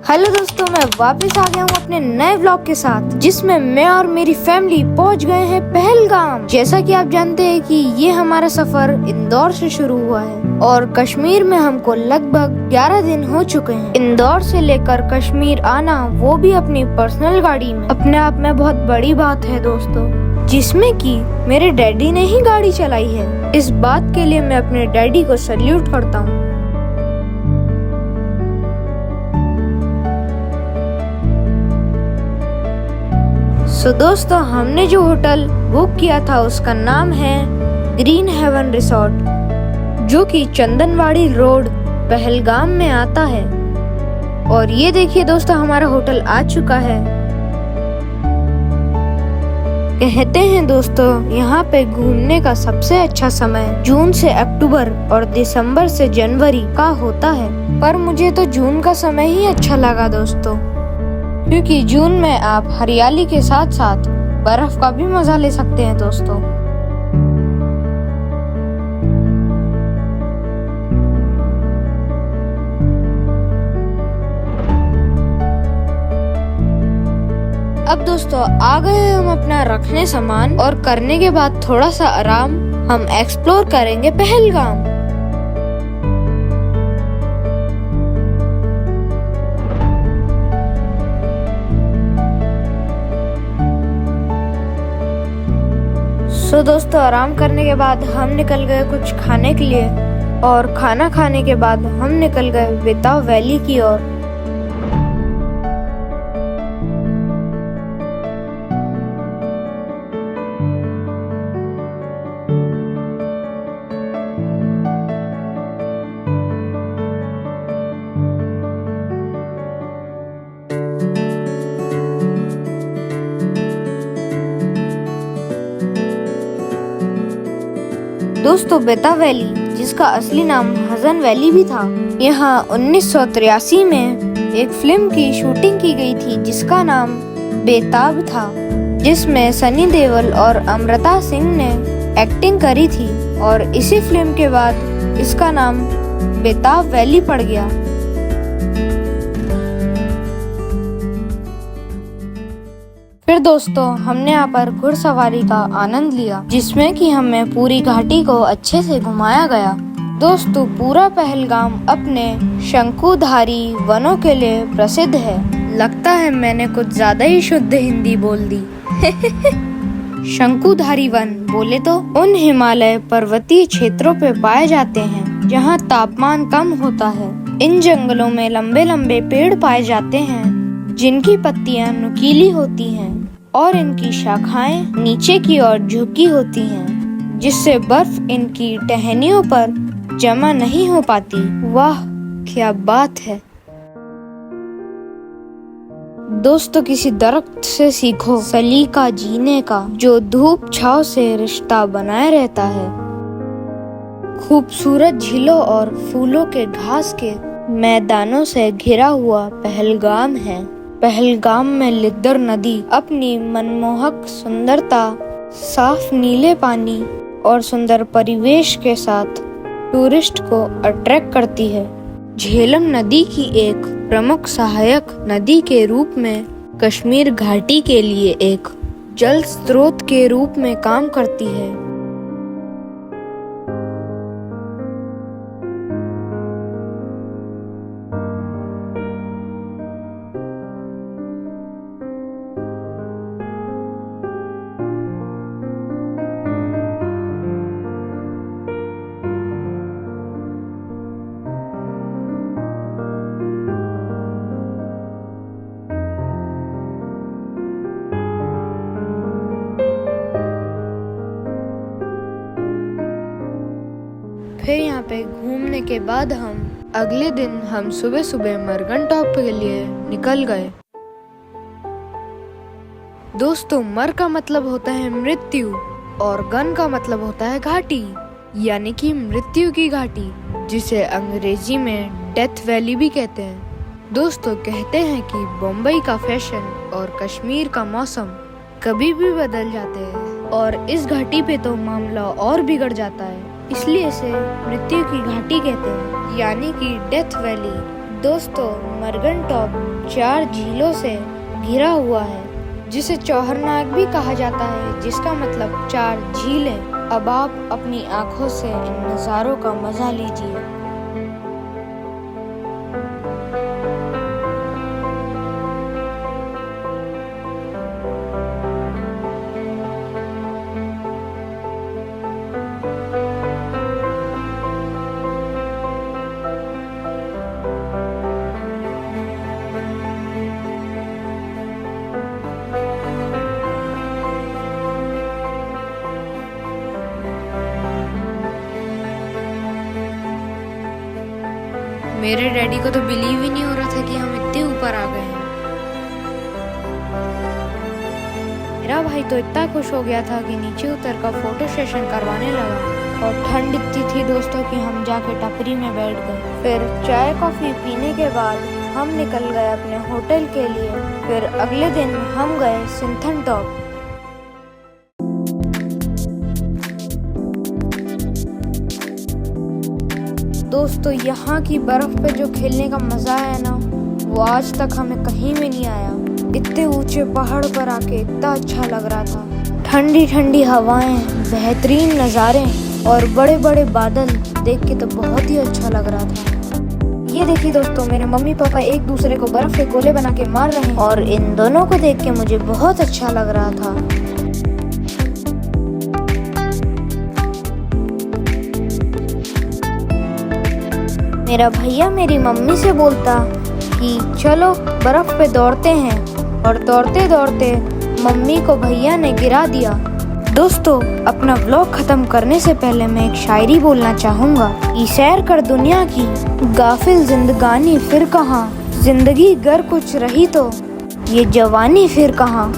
Hello दोस्तों, मैं वापस आ गया हूँ अपने नए व्लॉग के साथ, जिसमें मैं और मेरी फैमिली पहुँच गए हैं पहलगाम। जैसा कि आप जानते हैं कि ये हमारा सफर इंदौर से शुरू हुआ है और कश्मीर में हमको लगभग 11 दिन हो चुके हैं। इंदौर से लेकर कश्मीर आना, वो भी अपनी पर्सनल गाड़ी में, अपने आप में बहुत बड़ी बात है दोस्तों, जिसमें कि मेरे डैडी ने ही गाड़ी चलाई है। इस बात के लिए मैं अपने डैडी को सैल्यूट करता हूँ। दोस्तों, हमने जो होटल बुक किया था उसका नाम है ग्रीन हेवन रिसोर्ट, जो कि चंदनवाड़ी रोड पहलगाम में आता है। और ये देखिए दोस्तों, हमारा होटल आ चुका है। कहते हैं दोस्तों, यहाँ पे घूमने का सबसे अच्छा समय जून से अक्टूबर और दिसंबर से जनवरी का होता है, पर मुझे तो जून का समय ही अच्छा लगा दोस्तों, क्योंकि जून में आप हरियाली के साथ साथ बर्फ का भी मजा ले सकते हैं दोस्तों। अब दोस्तों आ गए हम अपना रखने सामान, और करने के बाद थोड़ा सा आराम, हम एक्सप्लोर करेंगे पहलगाम। दोस्तों, आराम करने के बाद हम निकल गए कुछ खाने के लिए, और खाना खाने के बाद हम निकल गए बेताब वैली की ओर। दोस्तों, बेताब वैली, जिसका असली नाम हसन वैली भी था, यहाँ 1983 में एक फिल्म की शूटिंग की गई थी जिसका नाम बेताब था, जिसमें सनी देओल और अमृता सिंह ने एक्टिंग करी थी, और इसी फिल्म के बाद इसका नाम बेताब वैली पड़ गया। फिर दोस्तों, हमने यहाँ पर घुड़सवारी का आनंद लिया, जिसमें कि हमें पूरी घाटी को अच्छे से घुमाया गया। दोस्तों, पूरा पहलगाम अपने शंकुधारी वनों के लिए प्रसिद्ध है। लगता है मैंने कुछ ज्यादा ही शुद्ध हिंदी बोल दी। शंकुधारी वन बोले तो उन हिमालय पर्वतीय क्षेत्रों पे पाए जाते हैं जहाँ तापमान कम होता है। इन जंगलों में लंबे लंबे पेड़ पाए जाते हैं, जिनकी पत्तियां नुकीली होती हैं और इनकी शाखाएं नीचे की ओर झुकी होती हैं, जिससे बर्फ इनकी टहनियों पर जमा नहीं हो पाती। वाह, क्या बात है दोस्तों। किसी दरख्त से सीखो सलीका जीने का, जो धूप छांव से रिश्ता बनाए रहता है। खूबसूरत झीलों और फूलों के घास के मैदानों से घिरा हुआ पहलगाम है। पहलगाम में लिद्दर नदी अपनी मनमोहक सुंदरता, साफ नीले पानी और सुंदर परिवेश के साथ टूरिस्ट को अट्रैक्ट करती है। झेलम नदी की एक प्रमुख सहायक नदी के रूप में कश्मीर घाटी के लिए एक जल स्रोत के रूप में काम करती है। फिर यहाँ पे घूमने के बाद अगले दिन हम सुबह सुबह मरगन टॉप के लिए निकल गए। दोस्तों, मर का मतलब होता है मृत्यु और गन का मतलब होता है घाटी, यानी कि मृत्यु की घाटी, जिसे अंग्रेजी में डेथ वैली भी कहते हैं। दोस्तों, कहते हैं कि बम्बई का फैशन और कश्मीर का मौसम कभी भी बदल जाते हैं, और इस घाटी पे तो मामला और बिगड़ जाता है, इसलिए इसे मृत्यु की घाटी कहते हैं, यानी कि डेथ वैली। दोस्तों, मर्गन टॉप 4 झीलों से घिरा हुआ है, जिसे चौहरनाग भी कहा जाता है, जिसका मतलब 4 झीलें। अब आप अपनी आंखों से इन नज़ारों का मजा लीजिए। मेरे डैडी को तो बिलीव ही नहीं हो रहा था कि हम इतने ऊपर आ गए हैं। मेरा भाई तो इतना खुश हो गया था कि नीचे उतर कर फोटो सेशन करवाने लगा। और ठंड इतनी थी दोस्तों कि हम जाके टपरी में बैठ गए। फिर चाय कॉफी पीने के बाद हम निकल गए अपने होटल के लिए। फिर अगले दिन हम गए सिंथन टॉप। दोस्तों, यहाँ की बर्फ पे जो खेलने का मजा है ना, वो आज तक हमें कहीं में नहीं आया। इतने ऊंचे पहाड़ पर आके इतना अच्छा लग रहा था। ठंडी ठंडी हवाएं, बेहतरीन नज़ारे और बड़े बड़े बादल देख के तो बहुत ही अच्छा लग रहा था। ये देखिए दोस्तों, मेरे मम्मी पापा एक दूसरे को बर्फ के गोले बना के मार रहे हैं और इन दोनों को देख के मुझे बहुत अच्छा लग रहा था। मेरा भैया मेरी मम्मी से बोलता कि चलो बर्फ पे दौड़ते हैं, और दौड़ते दौड़ते मम्मी को भैया ने गिरा दिया। दोस्तों, अपना व्लॉग खत्म करने से पहले मैं एक शायरी बोलना चाहूँगा कि सैर कर दुनिया की, गाफिल जिंदगानी फिर कहाँ, जिंदगी गर कुछ रही तो ये जवानी फिर कहाँ।